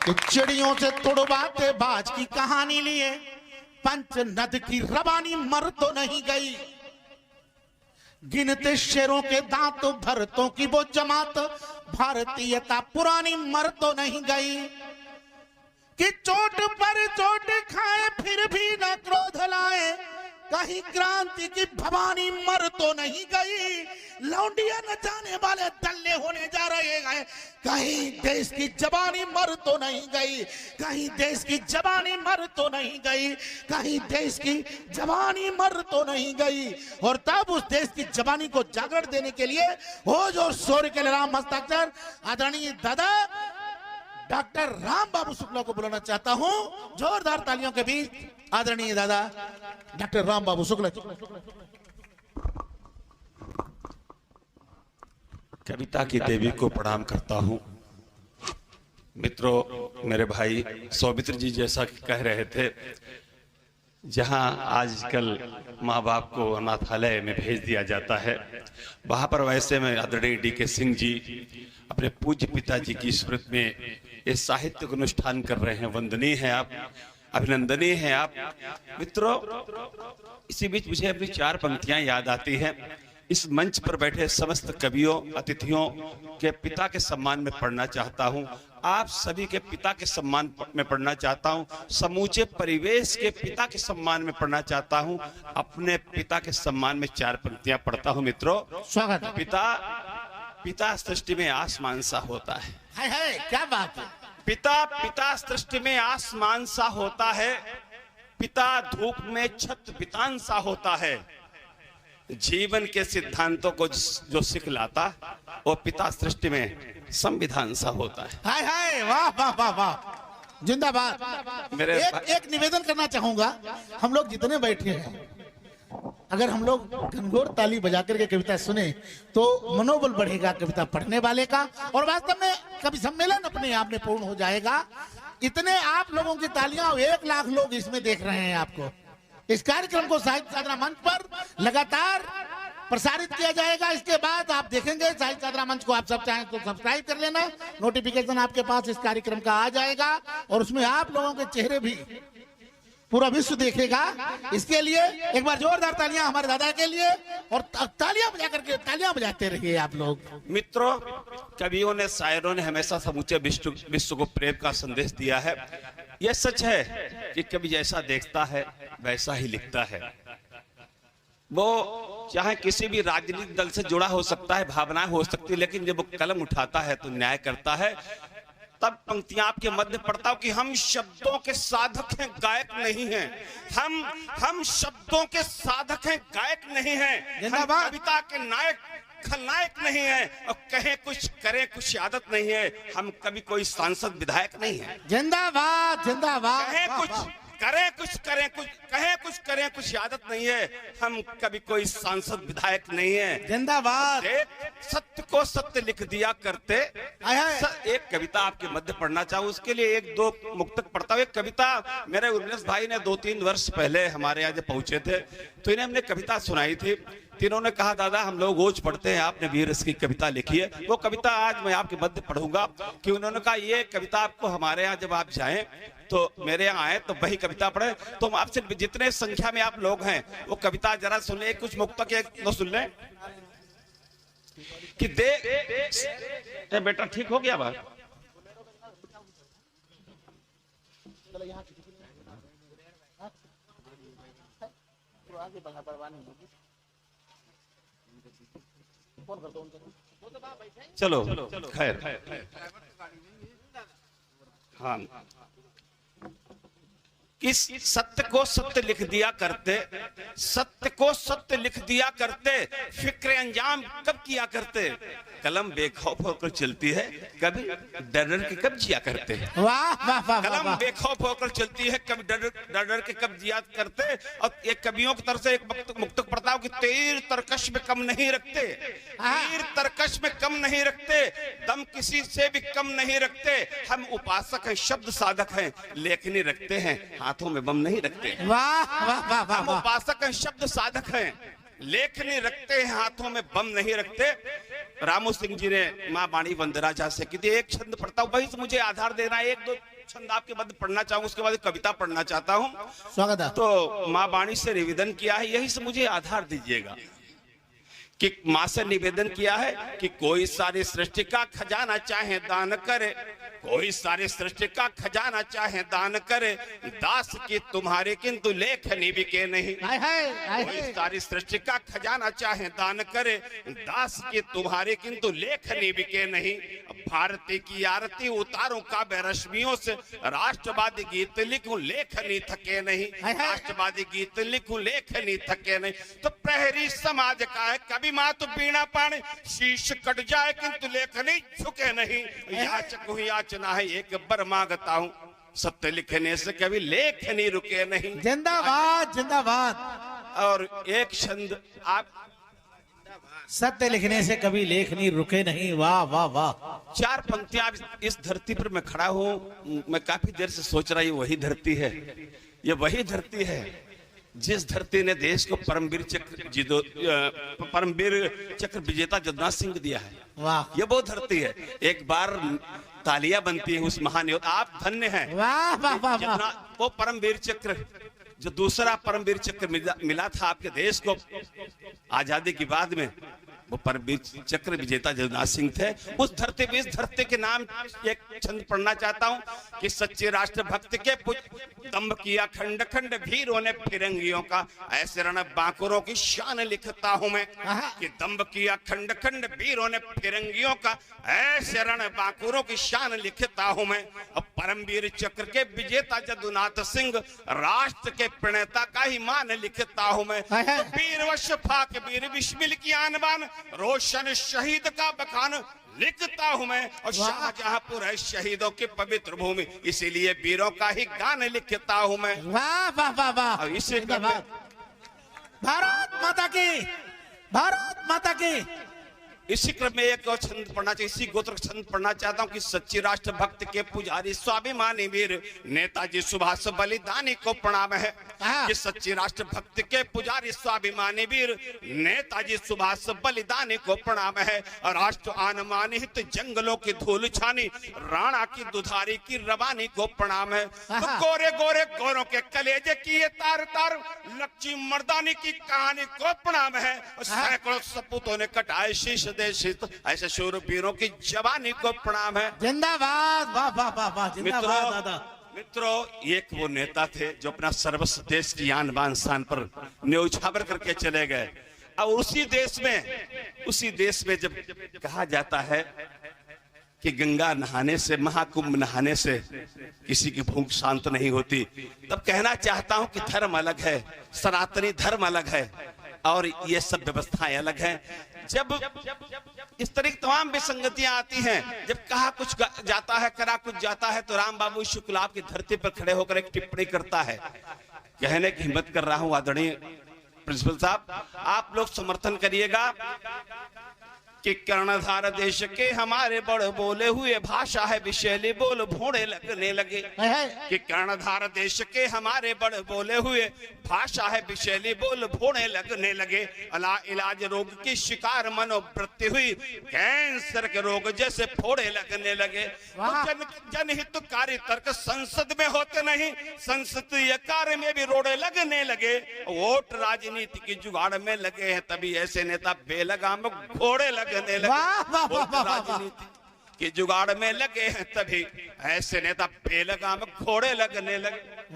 कि चिड़ियों से तुड़वाते बाज की कहानी लिए पंच नद की रवानी मर तो नहीं गई। गिनते शेरों के दांत भरतों की वो जमात भारतीयता पुरानी मर तो नहीं गई। कि चोट पर चोट खाए फिर भी न क्रोध लाए, कहीं क्रांति की भवानी मर तो नहीं गई। लौंडिया न जाने वाले दल्ले होने जा रहे हैं, कहीं देश की जवानी मर तो नहीं गई, कहीं देश की जवानी मर तो नहीं गई, कहीं देश की जवानी मर तो नहीं गई। और तब उस देश की जवानी को जागरण देने के लिए होज और शौर्य के लिए हस्ताक्षर आदरणीय दादा डॉक्टर राम बाबू शुक्ला को बुलाना चाहता हूं। जोरदार तालियों के बीच आदरणीय दादा डॉक्टर राम बाबू शुक्ला। कविता की देवी को प्रणाम करता हूं। मित्रों, मेरे भाई सौमित्र जी जैसा कह रहे थे, जहां आजकल माँ बाप को अनाथालय में भेज दिया जाता है, वहां पर वैसे में आदरणीय डी.के. सिंह जी अपने पूज्य पिताजी की स्मृति में ये साहित्यिक अनुष्ठान कर रहे हैं। वंदनीय है आप, अभिनंदनीय है आप। मित्रों, इसी बीच मुझे अपनी 4 पंक्तियां याद आती हैं। इस मंच पर बैठे समस्त कवियों, अतिथियों के पिता के सम्मान में पढ़ना चाहता हूं। आप सभी के पिता के सम्मान में पढ़ना चाहता हूं। समूचे परिवेश के पिता के सम्मान में पढ़ना चाहता हूं। अपने पिता के सम्मान में 4 पंक्तियां पढ़ता हूं। मित्रों, स्वागत है। पिता सृष्टि में आसमान सा होता है। है क्या बात है। पिता सृष्टि में आसमान सा होता है, पिता धूप में छत बितान सा होता है। जीवन के सिद्धांतों को जो सिखलाता, वो पिता सृष्टि में संविधान सा होता है। हाय हाय, वाह वाह वाह वाह, जिंदाबाद। मेरे एक निवेदन करना चाहूंगा, हम लोग जितने बैठे हैं, अगर हम लोग घनघोर ताली बजा करके कविता सुने तो मनोबल बढ़ेगा कविता पढ़ने वाले का, और वास्तव में कवि सम्मेलन अपने आप में पूर्ण हो जाएगा। इतने आप लोगों की तालियां, 1 लाख लोग इसमें देख रहे हैं आपको। इस कार्यक्रम को साहित्य साधना मंच पर लगातार प्रसारित किया जाएगा। इसके बाद आप देखेंगे साहित्य साधना मंच को, आप सब चाहें तो सब्सक्राइब कर लेना, नोटिफिकेशन आपके पास इस कार्यक्रम का आ जाएगा, और उसमें आप लोगों के चेहरे भी पूरा विश्व देखेगा। इसके लिए एक बार जोरदार तालियां हमारे दादा के लिए, और तालियां बजा करके तालियां बजाते रहिए आप लोग। मित्रों, कवियों ने, शायरों ने हमेशा समूचे विश्व को प्रेम का संदेश दिया है। यह सच है कि कवि जैसा देखता है वैसा ही लिखता है। वो चाहे किसी भी राजनीतिक दल से जुड़ा हो सकता है, भावनाएं हो सकती है, लेकिन जब वो कलम उठाता है तो न्याय करता है। तब पंक्तियां आपके मध्य पढ़ता हूं कि हम शब्दों के साधक हैं, गायक नहीं हैं। हम शब्दों के साधक हैं, गायक नहीं हैं। हम कविता के नायक, खलनायक नहीं है, और कहें कुछ करें कुछ आदत नहीं है। हम कभी कोई सांसद विधायक नहीं है। जिंदाबाद जिंदाबाद। कहें कुछ करें कुछ करें कुछ, कहें कुछ करें कुछ आदत नहीं है। हम कभी कोई सांसद विधायक नहीं है। जिंदाबाद। सत्य को सत्य लिख दिया करते। एक कविता आपके मध्य पढ़ना चाहूँ, उसके लिए 1-2 मुक्तक पढ़ता हूँ। एक कविता मेरे उर्मिलेश भाई ने 2-3 वर्ष पहले हमारे यहाँ जब पहुंचे थे तो इन्हें हमने कविता सुनाई थी। तीनों ने कहा, दादा हम लोग रोज पढ़ते हैं, आपने वीर रस की कविता लिखी है। वो कविता आज मैं आपके मध्य पढ़ूंगा कि उन्होंने कहा ये कविता आपको हमारे यहाँ जब आप जाएं तो मेरे यहाँ आए तो वही कविता पढ़े। तो आपसे जितने संख्या में आप लोग हैं वो कविता जरा सुन ले, कुछ मुक्तक एक सुन ले कि दे बेटा ठीक हो गया बात। चलो खैर, हाँ, इस सत्य को सत्य लिख दिया करते, सत्य को सत्य लिख दिया करते, फिक्र अंजाम कब किया करते। कलम बेखौफ होकर चलती है, कभी डर डर के कब जिया करते। वाह वाह वाह। कलम बेखौफ होकर चलती है, कभी डर डर के कब जिया करते। और एक कवियों की तरफ से एक मुक्तक पढ़ता हूं कि तीर तरकश में कम नहीं रखते, तीर तरकश में कम नहीं रखते, दम किसी से भी कम नहीं रखते। हम उपासक हैं, शब्द साधक हैं, लेखनी रखते हैं, हाथों में बम नहीं रखते। वाह वाह वाह वाह। हम उपासक हैं, शब्द साधक हैं, लेखनी रखते हैं, हाथों में बम नहीं रखते। रामू सिंह जी ने माँ वाणी वंदराजा से की थी, एक छंद पढ़ता हूँ, वही से मुझे आधार देना है। एक दो छंद आपके बाद पढ़ना चाहूँ, उसके बाद कविता पढ़ना चाहता हूँ। स्वागत है। तो माँ वाणी से निवेदन किया है, यही से मुझे आधार दीजिएगा कि माँ से निवेदन किया है कि कोई सारी सृष्टि का खजाना चाहे दान करे, कोई सारी सृष्टि का खजाना चाहे दान करे, दास की तुम्हारे किंतु लेखनी बिके नहीं। कोई सारी सृष्टि का खजाना चाहे दान करे, दास की तुम्हारे किंतु लेखनी बिके नहीं। भारती की आरती उतारूं काव्य रश्मियों से, राष्ट्रवादी गीत लिखूं लेखनी थके नहीं। राष्ट्रवादी गीत लिखूं लेखनी थके नहीं। तो प्रहरी समाज का है कभी मात बीणा पाने, शीश कट जाए किंतु लेखनी झुके नहीं। याचक हूँ याचना है एक बर मांगता हूँ, सत्य लिखने से कभी लेखनी रुके नहीं। जिंदाबाद जिंदाबाद। और एक छंद आप, सत्य लिखने से कभी लेख नहीं रुके नहीं। वाह वाह वाह। चार पंक्तियां इस धरती पर मैं खड़ा हूँ, मैं काफी देर से सोच रहा, ये वही धरती है, ये वही धरती है जिस धरती ने देश को परमवीर चक्र विजेता जदनाथ सिंह दिया है। वाह। ये वो धरती है। एक बार तालियां बनती है उस महान योद्धा, आप धन्य हैं। वाह वाह वाह। वो परमवीर चक्र, जो दूसरा परमवीर चक्र मिला था आपके देश को आजादी के बाद में, वो परमवीर चक्र विजेता जगन्नाथ सिंह थे। उस धरती पे, इस धरती के नाम एक छंद पढ़ना चाहता हूँ कि सच्चे राष्ट्रभक्त के दम्भ किया खंड खंड वीरों ने फिरंगियों का, ऐसे रण बांकुरों की शान लिखता हूँ मैं। कि दम्भ किया खंड खंड वीरों ने फिरंगियों का, ऐसे रण बांकुरों की शान लिखता हूँ मैं। और परमवीर चक्र के विजेता जदुनाथ सिंह, राष्ट्र के प्रणेता का ही मान लिखता हूँ मैं। तो वीर व शफाक वीर बिस्मिल की आन बान, रोशन शहीद का बखान लिखता हूँ मैं। और शाहजहांपुर है शहीदों की पवित्र भूमि, इसीलिए वीरों का ही गान लिखता हूँ मैं। वाह वाह वाह वाह। इसी भारत माता की, भारत माता की। इसी क्रम में एक और छंद पढ़ना चाहिए, इसी गोत्र छंद पढ़ना चाहता हूँ कि सच्ची राष्ट्रभक्त के पुजारी स्वाभिमानी वीर नेताजी सुभाष बलिदानी को प्रणाम है। कि सच्ची राष्ट्रभक्त के पुजारी स्वाभिमानी वीर नेताजी सुभाष बलिदानी को प्रणाम है। और राष्ट्र आनमानित जंगलों की धूल छानी, राणा की दुधारी की रवानी को प्रणाम है। तो गोरे गोरे गोरों के कलेजे की ये तार तार लक्ष्मी मर्दानी की कहानी को प्रणाम है। सैकड़ों सपूतों ने कटाए शीश देशित, ऐसे शूर वीरों की जवानी को प्रणाम है। जिंदाबाद। वाह वाह वाह वाह। जिंदाबाद दादा। मित्रों, एक वो नेता थे जो अपना सर्वस्व देश की आन बान शान पर न्यौछावर करके चले गए। और उसी देश में जब कहा जाता है कि गंगा नहाने से, महाकुंभ नहाने से किसी की भूख शांत नहीं होती, तब कहना चाहता हूं कि धर्म अलग है, सनातनी धर्म अलग है और ये सब व्यवस्थाएं अलग हैं। जब इस तरह की तमाम विसंगतियां आती हैं, जब कहा कुछ जाता है करा कुछ जाता है, तो राम बाबू शुक्ला आपकी धरती पर खड़े होकर एक टिप्पणी करता है। कहने की हिम्मत कर रहा हूं आदरणीय प्रिंसिपल साहब, आप लोग समर्थन करिएगा कि कर्णधार देश के हमारे बड़ बोले हुए, भाषा है विशैली बोल भोड़े लगने लगे। कि कर्णधार देश के हमारे बड़ बोले हुए, भाषा है विशैली बोल भोड़े लगने लगे। अला इलाज रोग की शिकार मनोवृत्ति हुई, कैंसर के रोग जैसे फोड़े लगने लगे। तो जनहितकारी तर्क संसद में होते नहीं, संसदीय कार्य में भी रोड़े लगने लगे। वोट राजनीति की जुगाड़ में लगे हैं, तभी ऐसे नेता बेलगाम घोड़े लगे। राजनीति के जुगाड़ में लगे हैं, तभी ऐसे नेता बेलगाम घोड़े लगने लगे।